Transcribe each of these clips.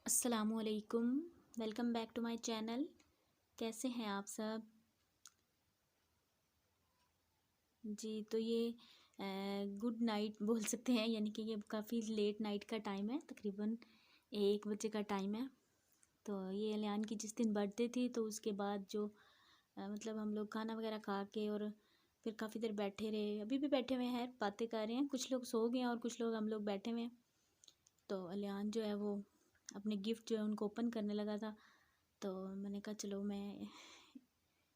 अस्सलामुअलैकुम। Welcome back to my channel. कैसे हैं आप सब जी। तो ये गुड नाइट बोल सकते हैं, यानी कि ये काफ़ी लेट नाइट का टाइम है, तकरीबन 1 बजे का टाइम है। तो ये अलियान की जिस दिन बर्थडे थी, तो उसके बाद जो मतलब हम लोग खाना वगैरह खा के और फिर काफ़ी देर बैठे रहे। अभी भी बैठे हुए हैं, बातें कर रहे हैं। कुछ लोग सो गए हैं और कुछ लोग हम लोग बैठे हुए हैं। तो अलियान जो है वो अपने गिफ्ट जो है उनको ओपन करने लगा था। तो मैंने कहा चलो मैं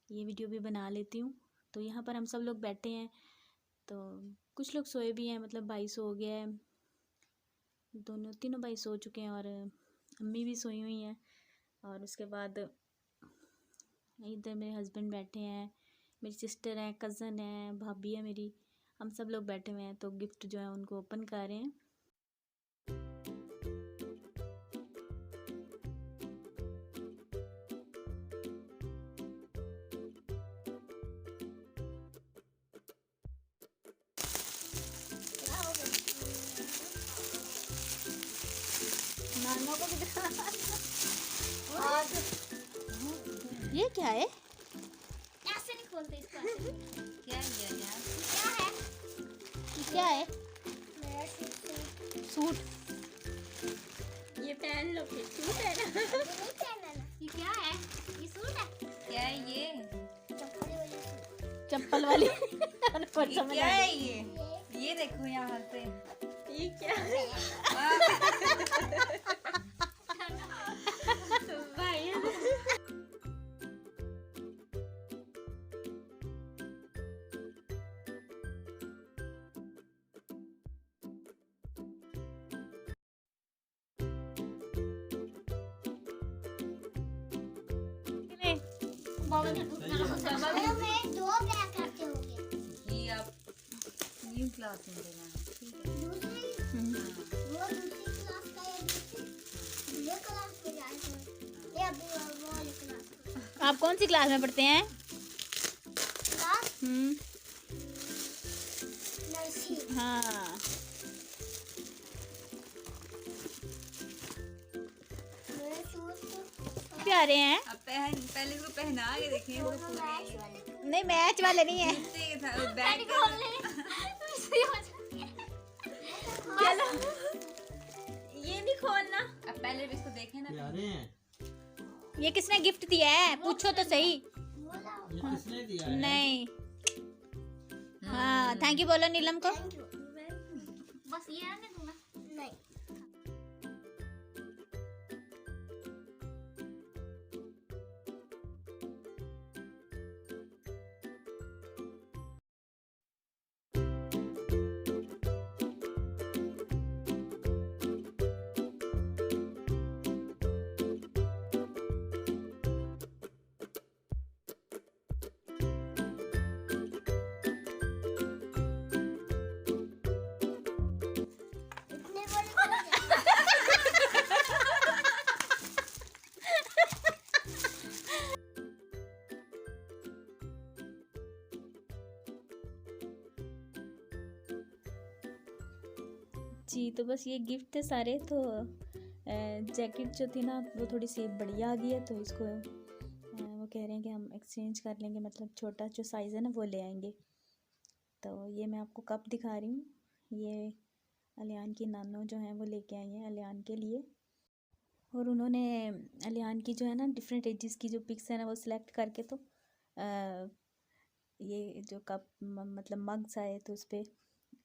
ये वीडियो भी बना लेती हूँ। तो यहाँ पर हम सब लोग बैठे हैं। तो कुछ लोग सोए भी हैं, मतलब भाई सो गया है, दोनों तीनों भाई सो चुके हैं और अम्मी भी सोई हुई हैं। और उसके बाद इधर मेरे हस्बैंड बैठे हैं, मेरी सिस्टर है, कज़न है, भाभी है मेरी। हम सब लोग बैठे हुए हैं, तो गिफ्ट जो है उनको ओपन कर रहे हैं। नाना को ये क्या है? ऐसे नहीं खोलते इसको। ऐसे क्या है यार? क्या है? मेरा सूट। ये पहन लो, फिर सूट है ना? नहीं पहनना ना। ये क्या है? ये सूट है? क्या है ये? चप्पल वाली सूट। चप्पल वाली ये क्या है ये देखो यहाँ पे। ये क्या है? भाई में दो बैग रखे होंगे। ये आप न्यू क्लास में देना है, ठीक है? वो दूसरी क्लास का है, ये क्लास में जाएगा। ये अभी वो वाली क्लास। आप कौन सी क्लास में पढ़ते हैं? Class nursery. हाँ। मेरे शूज प्यारे हैं। अब पहले इसको पहना के देखिए इसको पूरे नहीं, मैच वाले नहीं है। जूते के साथ बैग चलो, ये नहीं खोलना। अब पहले भी इसको देखें ना। प्यारे हैं। ये किसने गिफ्ट दिया है? पूछो तो सही। ये किसने दिया है? नहीं। हाँ, थैंक यू बोलो नीलम को। Thank you. बस ये आने दूंगा। नहीं। इतने बड़े जी, तो बस ये गिफ्ट थे सारे। तो जैकेट जो थी ना वो थोड़ी सी बड़ी आ गई है, तो इसको वो कह रहे हैं कि हम एक्सचेंज कर लेंगे, मतलब छोटा जो साइज़ है ना वो ले आएंगे। तो ये मैं आपको कप दिखा रही हूँ। ये अलियान की नानो जो हैं वो लेके आई हैं अलियान के लिए। और उन्होंने अलियान की जो है ना डिफरेंट एजेस की जो पिक्स है ना वो सिलेक्ट करके, तो ये जो कप मतलब मग्स आए तो उस पर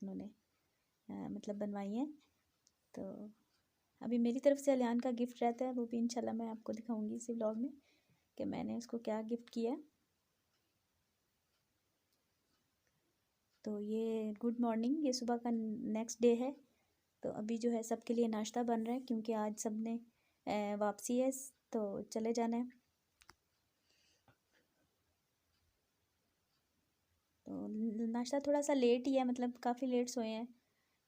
उन्होंने मतलब बनवाई हैं। तो अभी मेरी तरफ से अलियान का गिफ्ट रहता है, वो भी इंशाल्लाह मैं आपको दिखाऊंगी इसी व्लॉग में कि मैंने उसको क्या गिफ्ट किया है। तो ये गुड मॉर्निंग, ये सुबह का नेक्स्ट डे है। तो अभी जो है सबके लिए नाश्ता बन रहा है, क्योंकि आज सब ने वापसी है, तो चले जाना है। तो नाश्ता थोड़ा सा लेट ही है, मतलब काफ़ी लेट सोए हैं,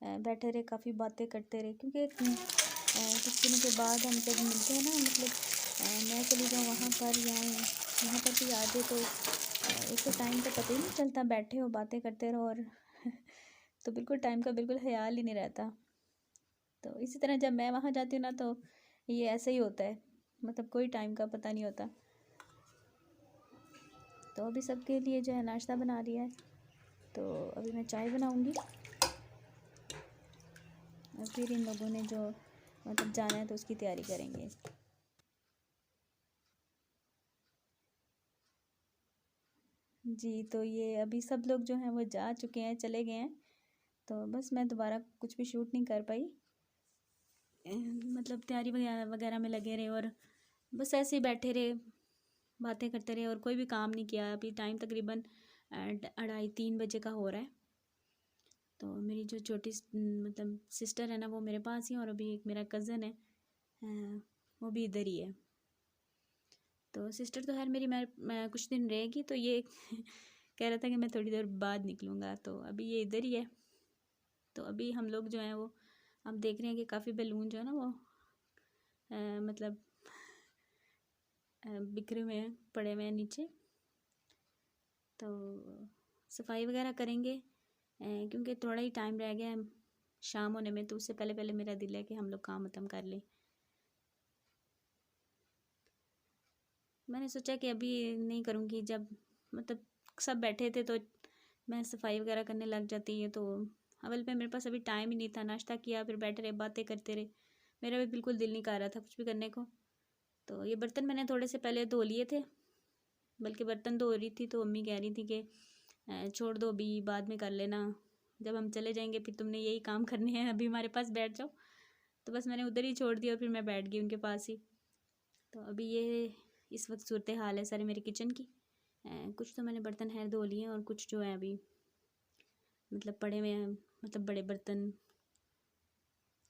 बैठे रहे, काफ़ी बातें करते रहे, क्योंकि कुछ दिनों के बाद हम जब मिलते हैं ना, मतलब मैं चली जाऊँ वहाँ पर या यहाँ पर भी आ जाए, तो एक तो टाइम का पता ही नहीं चलता, बैठे हो बातें करते रहो और तो बिल्कुल टाइम का बिल्कुल ख्याल ही नहीं रहता। तो इसी तरह जब मैं वहाँ जाती हूँ ना, तो ये ऐसा ही होता है, मतलब कोई टाइम का पता नहीं होता। तो अभी सबके लिए जो है नाश्ता बना रही है, तो अभी मैं चाय बनाऊंगी और फिर इन लोगों ने जो मतलब जाना है तो उसकी तैयारी करेंगे। जी, तो ये अभी सब लोग जो हैं वो जा चुके हैं, चले गए हैं, तो बस मैं दोबारा कुछ भी शूट नहीं कर पाई। मतलब तैयारी वगैरह वगैरह में लगे रहे और बस ऐसे ही बैठे रहे, बातें करते रहे और कोई भी काम नहीं किया। अभी टाइम तकरीबन 2:30-3 बजे का हो रहा है। तो मेरी जो छोटी मतलब सिस्टर है ना, वो मेरे पास ही, और अभी एक मेरा कज़न है, वो भी इधर ही है। तो सिस्टर तो खैर मेरी मैं कुछ दिन रहेगी, तो ये कह रहा था कि मैं थोड़ी देर बाद निकलूँगा, तो अभी ये इधर ही है। तो अभी हम लोग जो हैं वो हम देख रहे हैं कि काफ़ी बैलून जो है ना वो मतलब बिखरे हुए हैं, पड़े हुए हैं नीचे। तो सफाई वगैरह करेंगे क्योंकि थोड़ा ही टाइम रह गया है शाम होने में, तो उससे पहले पहले मेरा दिल है कि हम लोग काम ख़त्म कर लें। मैंने सोचा कि अभी नहीं करूँगी, जब मतलब सब बैठे थे तो मैं सफाई वगैरह करने लग जाती है। तो अवल पे मेरे पास अभी टाइम ही नहीं था, नाश्ता किया फिर बैठे रहे, बातें करते रहे, मेरा भी बिल्कुल दिल नहीं कर रहा था कुछ भी करने को। तो ये बर्तन मैंने थोड़े से पहले धो लिए थे, बल्कि बर्तन धो रही थी तो अम्मी कह रही थी कि छोड़ दो, अभी बाद में कर लेना, जब हम चले जाएंगे फिर तुमने यही काम करने हैं, अभी हमारे पास बैठ जाओ। तो बस मैंने उधर ही छोड़ दिया और फिर मैं बैठ गई उनके पास ही। तो अभी ये इस वक्त सूरत हाल है सारे मेरे किचन की। कुछ तो मैंने बर्तन है धो लिए हैं और कुछ जो है अभी मतलब पड़े हुए हैं, मतलब बड़े बर्तन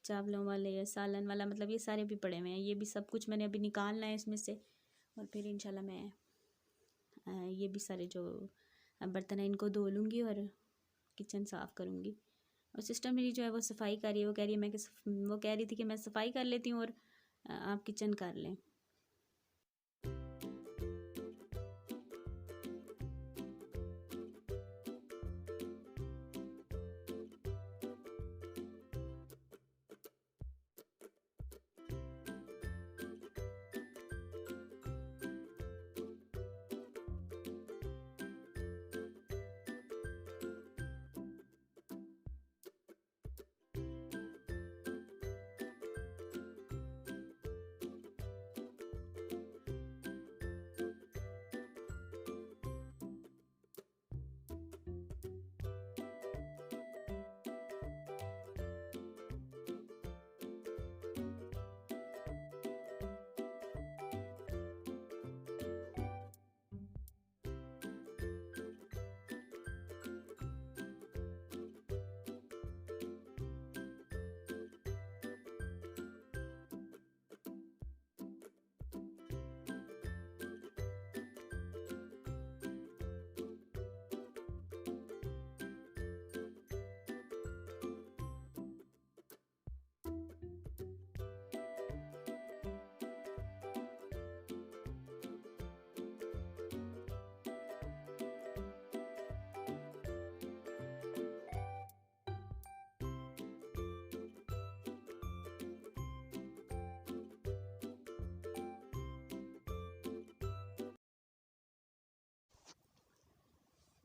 चावलों वाले या सालन वाला, मतलब ये सारे भी पड़े हुए हैं। ये भी सब कुछ मैंने अभी निकालना है इसमें से, और फिर इंशाल्लाह मैं ये भी सारे जो बर्तन हैं इनको धो लूँगी और किचन साफ़ करूँगी। और सिस्टर मेरी जो है वो सफाई कर रही है, वो कह रही है वो कह रही थी कि मैं सफाई कर लेती हूँ और आप किचन कर लें।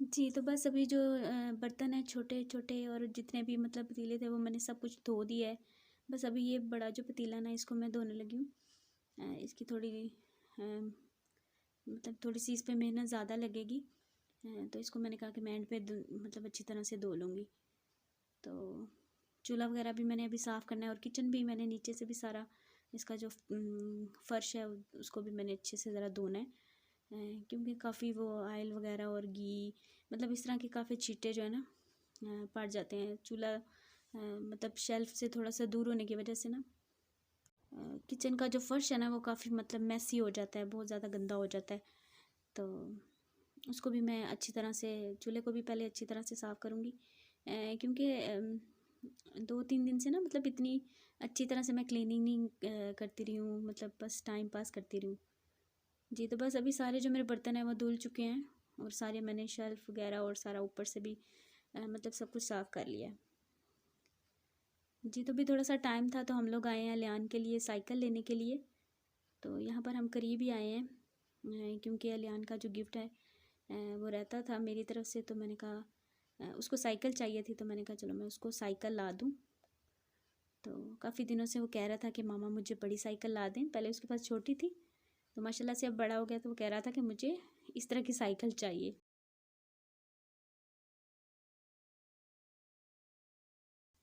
जी, तो बस अभी जो बर्तन है छोटे छोटे और जितने भी मतलब पतीले थे वो मैंने सब कुछ धो दिया है। बस अभी ये बड़ा जो पतीला ना इसको मैं धोने लगी हूँ। इसकी थोड़ी मतलब थोड़ी सी इस पे मेहनत ज़्यादा लगेगी, तो इसको मैंने कहा कि मैं एंड पे मतलब अच्छी तरह से धो लूँगी। तो चूल्हा वगैरह भी मैंने अभी साफ़ करना है और किचन भी मैंने नीचे से भी सारा इसका जो फ़र्श है उसको भी मैंने अच्छे से ज़रा धोना है, क्योंकि काफ़ी वो ऑयल वगैरह और घी मतलब इस तरह के काफ़ी छींटे जो है ना पड़ जाते हैं। चूल्हा मतलब शेल्फ से थोड़ा सा दूर होने की वजह से ना किचन का जो फ़र्श है ना वो काफ़ी मतलब मैसी हो जाता है, बहुत ज़्यादा गंदा हो जाता है। तो उसको भी मैं अच्छी तरह से, चूल्हे को भी पहले अच्छी तरह से साफ़ करूँगी, क्योंकि 2-3 दिन से ना मतलब इतनी अच्छी तरह से मैं क्लीनिंग नहीं करती रही हूँ, मतलब बस टाइम पास करती रही हूँ। जी, तो बस अभी सारे जो मेरे बर्तन हैं वो धुल चुके हैं और सारे मैंने शेल्फ़ वगैरह और सारा ऊपर से भी मतलब सब कुछ साफ़ कर लिया है। जी तो भी थोड़ा सा टाइम था तो हम लोग आए हैं अलियान के लिए साइकिल लेने के लिए। तो यहाँ पर हम करीब ही आए हैं क्योंकि अलियान का जो गिफ्ट है वो रहता था मेरी तरफ से, तो मैंने कहा उसको साइकिल चाहिए थी, तो मैंने कहा चलो मैं उसको साइकिल ला दूँ। तो काफ़ी दिनों से वो कह रहा था कि मामा मुझे बड़ी साइकिल ला दें, पहले उसके पास छोटी थी तो माशाल्लाह से अब बड़ा हो गया, तो वो कह रहा था कि मुझे इस तरह की साइकिल चाहिए।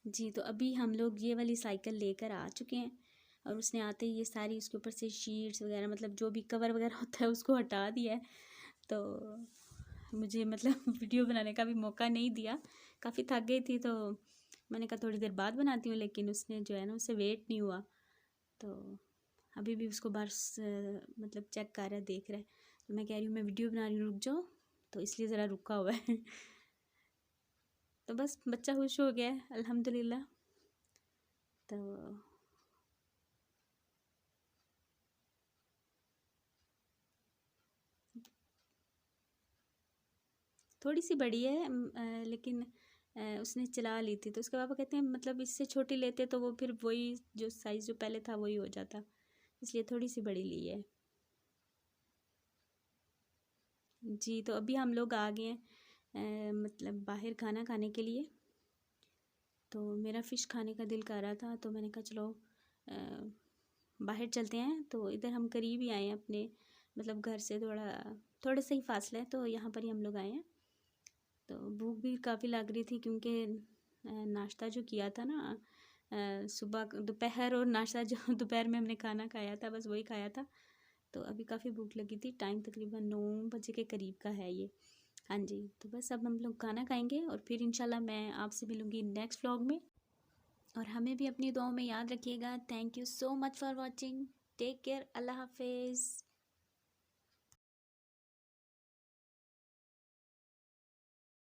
जी तो अभी हम लोग ये वाली साइकिल लेकर आ चुके हैं और उसने आते ही ये सारी उसके ऊपर से शीट्स वगैरह मतलब जो भी कवर वगैरह होता है उसको हटा दिया है। तो मुझे मतलब वीडियो बनाने का भी मौका नहीं दिया, काफ़ी थक गई थी तो मैंने कहा थोड़ी देर बाद बनाती हूँ, लेकिन उसने जो है ना उससे वेट नहीं हुआ। तो अभी भी उसको बाहर मतलब चेक कर रहा है, देख रहा है। तो मैं कह रही हूँ मैं वीडियो बना रही हूँ, रुक जाओ, तो इसलिए ज़रा रुका हुआ है। तो बस बच्चा खुश हो गया है अल्हम्दुलिल्लाह। तो थोड़ी सी बड़ी है लेकिन उसने चला ली थी, तो उसके पापा कहते हैं मतलब इससे छोटी लेते तो वो फिर वही जो साइज़ जो पहले था वही हो जाता, इसलिए थोड़ी सी बड़ी ली है। जी तो अभी हम लोग आ गए हैं मतलब बाहर खाना खाने के लिए। तो मेरा फ़िश खाने का दिल कर रहा था तो मैंने कहा चलो बाहर चलते हैं। तो इधर हम करीब ही आए हैं अपने मतलब घर से थोड़ा सा ही फासला है, तो यहाँ पर ही हम लोग आए हैं। तो भूख भी काफ़ी लग रही थी क्योंकि नाश्ता जो किया था ना सुबह दोपहर और नाश्ता जो दोपहर में हमने खाना खाया था बस वही खाया था। तो अभी काफ़ी भूख लगी थी, टाइम तकरीबन 9 बजे के करीब का है ये। हाँ जी, तो बस अब हम लोग खाना खाएंगे और फिर इंशाल्लाह मैं आपसे मिलूँगी नेक्स्ट व्लॉग में। और हमें भी अपनी दुआओं में याद रखिएगा। Thank you so much for watching. Take care. अल्लाह हाफिज़।